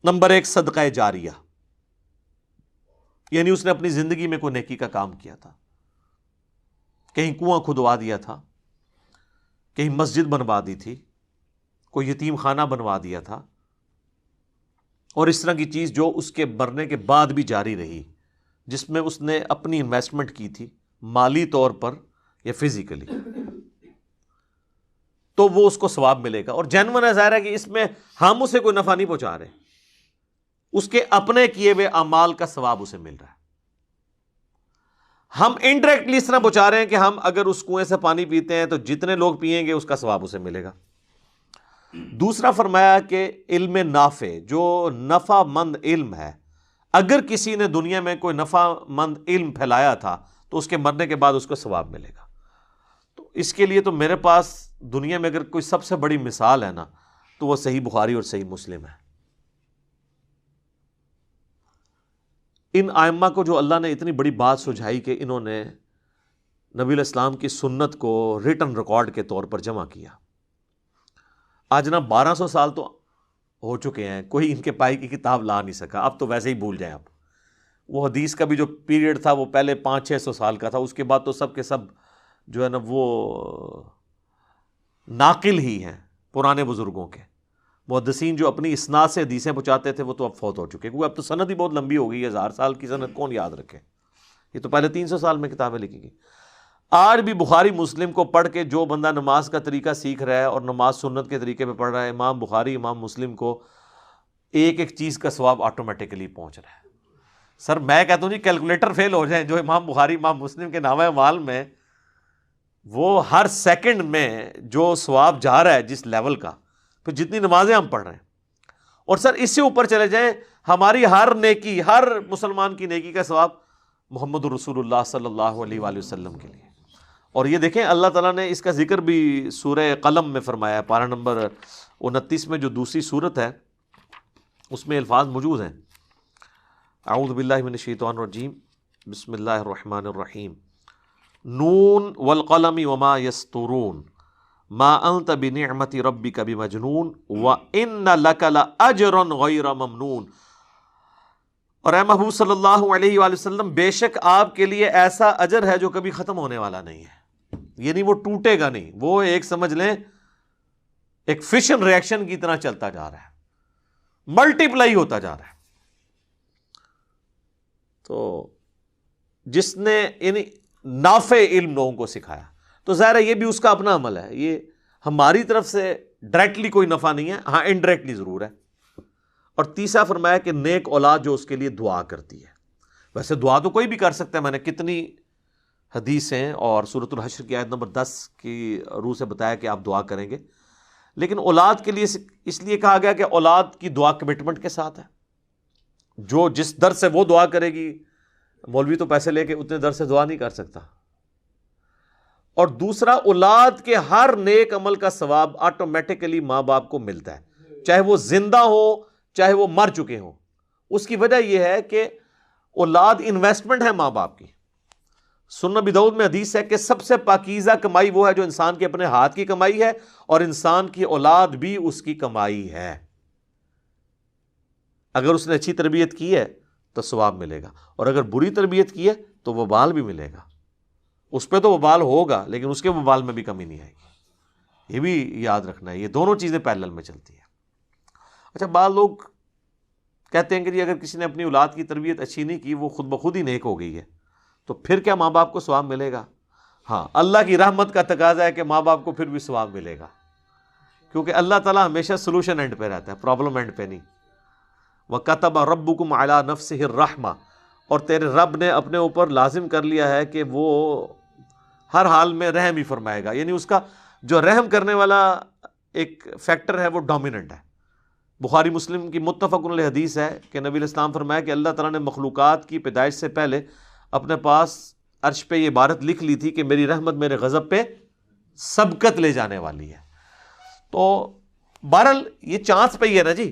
Number ایک صدقہ جاریہ، یعنی اس نے اپنی زندگی میں کوئی نیکی کا کام کیا تھا، کہیں کنواں کھدوا دیا تھا، کہیں مسجد بنوا دی تھی، کوئی یتیم خانہ بنوا دیا تھا، اور اس طرح کی چیز جو اس کے مرنے کے بعد بھی جاری رہی، جس میں اس نے اپنی انویسٹمنٹ کی تھی مالی طور پر یا فزیکلی، تو وہ اس کو ثواب ملے گا۔ اور جینون ہے، ظاہر ہے کہ اس میں ہم اسے کوئی نفع نہیں پہنچا رہے، اس کے اپنے کیے ہوئے اعمال کا ثواب اسے مل رہا ہے۔ ہم انڈائریکٹلی اس طرح پہنچا رہے ہیں کہ ہم اگر اس کنویں سے پانی پیتے ہیں تو جتنے لوگ پیئیں گے اس کا ثواب اسے ملے گا۔ دوسرا فرمایا کہ علم نافع، جو نفع مند علم ہے، اگر کسی نے دنیا میں کوئی نفع مند علم پھیلایا تھا تو اس کے مرنے کے بعد اس کو ثواب ملے گا۔ تو اس کے لیے تو میرے پاس دنیا میں اگر کوئی سب سے بڑی مثال ہے نا تو وہ صحیح بخاری اور صحیح مسلم ہے۔ ان ائمہ کو جو اللہ نے اتنی بڑی بات سجھائی کہ انہوں نے نبی علیہ السلام کی سنت کو ریٹن ریکارڈ کے طور پر جمع کیا۔ آج نا 1200 سال تو ہو چکے ہیں، کوئی ان کے پائی کی کتاب لا نہیں سکا، اب تو ویسے ہی بھول جائیں۔ اب وہ حدیث کا بھی جو پیریڈ تھا وہ پہلے 500-600 سال کا تھا، اس کے بعد تو سب کے سب جو ہے نا وہ ناقل ہی ہیں پرانے بزرگوں کے۔ محدثین جو اپنی اسناد سے حدیثیں پہنچاتے تھے وہ تو اب فوت ہو چکے، کیونکہ اب تو سند ہی بہت لمبی ہو گئی ہے، 1000 سال کی سند کون یاد رکھے، یہ تو پہلے 300 سال میں کتابیں لکھی گئی۔ آج بھی بخاری مسلم کو پڑھ کے جو بندہ نماز کا طریقہ سیکھ رہا ہے اور نماز سنت کے طریقے پہ پڑھ رہا ہے، امام بخاری امام مسلم کو ایک ایک چیز کا ثواب آٹومیٹکلی پہنچ رہا ہے۔ سر میں کہتا ہوں جی کیلکولیٹر فیل ہو جائیں جو امام بخاری امام مسلم کے نامہ اعمال میں وہ ہر سیکنڈ میں جو ثواب جا رہا ہے جس لیول کا، پھر جتنی نمازیں ہم پڑھ رہے ہیں، اور سر اس سے اوپر چلے جائیں، ہماری ہر نیکی، ہر مسلمان کی نیکی کا ثواب محمد رسول اللہ صلی اللہ علیہ وآلہ وسلم کے لیے۔ اور یہ دیکھیں اللہ تعالیٰ نے اس کا ذکر بھی سورہ قلم میں فرمایا ہے، پارہ نمبر 29 میں جو دوسری سورت ہے اس میں الفاظ موجود ہیں۔ اعوذ باللہ من الشیطان الرجیم، بسم اللہ الرحمن الرحیم، نون والقلم وما یسطرون ما انت بنعمت ربک بمجنون وان لک لاجرا غیر ممنون۔ اور اے محبوب صلی اللہ علیہ وآلہ وسلم، بے شک آپ کے لیے ایسا اجر ہے جو کبھی ختم ہونے والا نہیں ہے، یعنی وہ ٹوٹے گا نہیں، وہ ایک سمجھ لیں ایک فشن ریئیکشن کی طرح چلتا جا رہا ہے، ملٹی پلائی ہوتا جا رہا ہے۔ تو جس نے یعنی نافع علم لوگوں کو سکھایا، تو ظاہر ہے یہ بھی اس کا اپنا عمل ہے، یہ ہماری طرف سے ڈائریکٹلی کوئی نفع نہیں ہے، ہاں انڈائریکٹلی ضرور ہے۔ اور تیسرا فرمایا کہ نیک اولاد جو اس کے لیے دعا کرتی ہے۔ ویسے دعا تو کوئی بھی کر سکتا ہے، میں نے کتنی حدیثیں اور سورۃ الحشر کی آیت نمبر 10 کی روح سے بتایا کہ آپ دعا کریں گے، لیکن اولاد کے لیے اس لیے کہا گیا کہ اولاد کی دعا کمٹمنٹ کے ساتھ ہے، جو جس در سے وہ دعا کرے گی، مولوی تو پیسے لے کے اتنے در سے دعا نہیں کر سکتا۔ اور دوسرا، اولاد کے ہر نیک عمل کا ثواب آٹومیٹکلی ماں باپ کو ملتا ہے، چاہے وہ زندہ ہو چاہے وہ مر چکے ہوں۔ اس کی وجہ یہ ہے کہ اولاد انویسٹمنٹ ہے ماں باپ کی۔ سنن ابی داؤد میں حدیث ہے کہ سب سے پاکیزہ کمائی وہ ہے جو انسان کے اپنے ہاتھ کی کمائی ہے، اور انسان کی اولاد بھی اس کی کمائی ہے۔ اگر اس نے اچھی تربیت کی ہے تو ثواب ملے گا، اور اگر بری تربیت کی ہے تو وبال بھی ملے گا۔ اس پہ تو وبال ہوگا لیکن اس کے وبال میں بھی کمی نہیں آئے گی، یہ بھی یاد رکھنا ہے۔ یہ دونوں چیزیں پیرلل میں چلتی ہیں۔ اچھا، بعض لوگ کہتے ہیں کہ جی اگر کسی نے اپنی اولاد کی تربیت اچھی نہیں کی، وہ خود بخود ہی نیک ہو گئی ہے، تو پھر کیا ماں باپ کو ثواب ملے گا؟ ہاں، اللہ کی رحمت کا تقاضا ہے کہ ماں باپ کو پھر بھی ثواب ملے گا، کیونکہ اللہ تعالیٰ ہمیشہ سلوشن اینڈ پہ رہتا ہے، پرابلم اینڈ پہ نہیں۔ وَكَتَبَ رَبُّكُمْ عَلَى نَفْسِهِ الرَّحْمَةَ، اور تیرے رب نے اپنے اوپر لازم کر لیا ہے کہ وہ ہر حال میں رحم ہی فرمائے گا، یعنی اس کا جو رحم کرنے والا ایک فیکٹر ہے وہ ڈومیننٹ ہے۔ بخاری مسلم کی متفق علیہ حدیث ہے کہ نبی علیہ السلام فرمایا کہ اللہ تعالیٰ نے مخلوقات کی پیدائش سے پہلے اپنے پاس عرش پہ یہ عبارت لکھ لی تھی کہ میری رحمت میرے غضب پہ سبقت لے جانے والی ہے۔ تو بہرحال یہ چانس پہ ہی ہے نا جی۔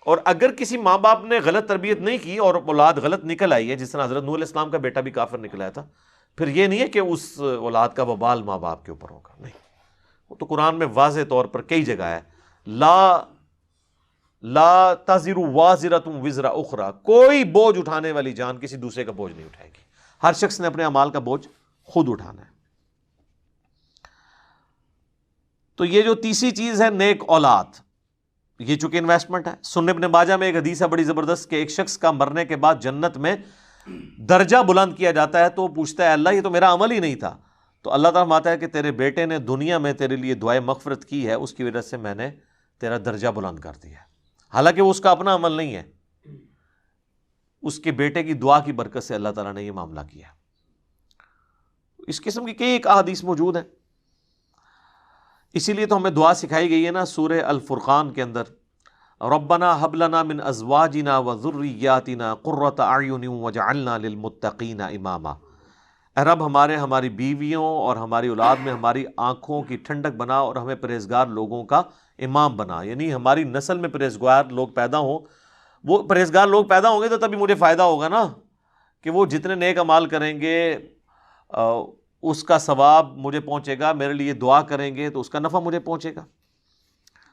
اور اگر کسی ماں باپ نے غلط تربیت نہیں کی اور اولاد غلط نکل آئی ہے، جس طرح حضرت نوح علیہ السلام کا بیٹا بھی کافر نکل آیا تھا، پھر یہ نہیں ہے کہ اس اولاد کا وبال ماں باپ کے اوپر ہوگا، نہیں۔ وہ تو قرآن میں واضح طور پر کئی جگہ ہے، لا لا تزر وازرۃ وزر اخرى، کوئی بوجھ اٹھانے والی جان کسی دوسرے کا بوجھ نہیں اٹھائے گی، ہر شخص نے اپنے اعمال کا بوجھ خود اٹھانا ہے۔ تو یہ جو تیسری چیز ہے نیک اولاد، یہ چونکہ انویسٹمنٹ ہے۔ سنن ابن ماجہ میں ایک حدیث ہے بڑی زبردست کہ ایک شخص کا مرنے کے بعد جنت میں درجہ بلند کیا جاتا ہے تو وہ پوچھتا ہے اللہ یہ تو میرا عمل ہی نہیں تھا، تو اللہ تعالیٰ فرماتا ہے کہ تیرے بیٹے نے دنیا میں تیرے لیے دعائے مغفرت کی ہے، اس کی وجہ سے میں نے تیرا درجہ بلند کر دیا ہے، حالانکہ وہ اس کا اپنا عمل نہیں ہے، اس کے بیٹے کی دعا کی برکت سے اللہ تعالیٰ نے یہ معاملہ کیا۔ اس قسم کی کئی ایک احادیث موجود ہیں، اسی لیے تو ہمیں دعا سکھائی گئی ہے نا سورہ الفرقان کے اندر، ربنا حب لنا من ازواجنا وذریاتنا قرۃ اعین واجعلنا للمتقین اماما، اے رب ہماری بیویوں اور ہماری اولاد میں ہماری آنکھوں کی ٹھنڈک بنا اور ہمیں پرہیزگار لوگوں کا امام بنا، یعنی ہماری نسل میں پرہیزگار لوگ پیدا ہوں، وہ پرہیزگار لوگ پیدا ہوں گے تو تبھی مجھے فائدہ ہوگا نا، کہ وہ جتنے نیک اعمال کریں گے اس کا ثواب مجھے پہنچے گا، میرے لیے دعا کریں گے تو اس کا نفع مجھے پہنچے گا۔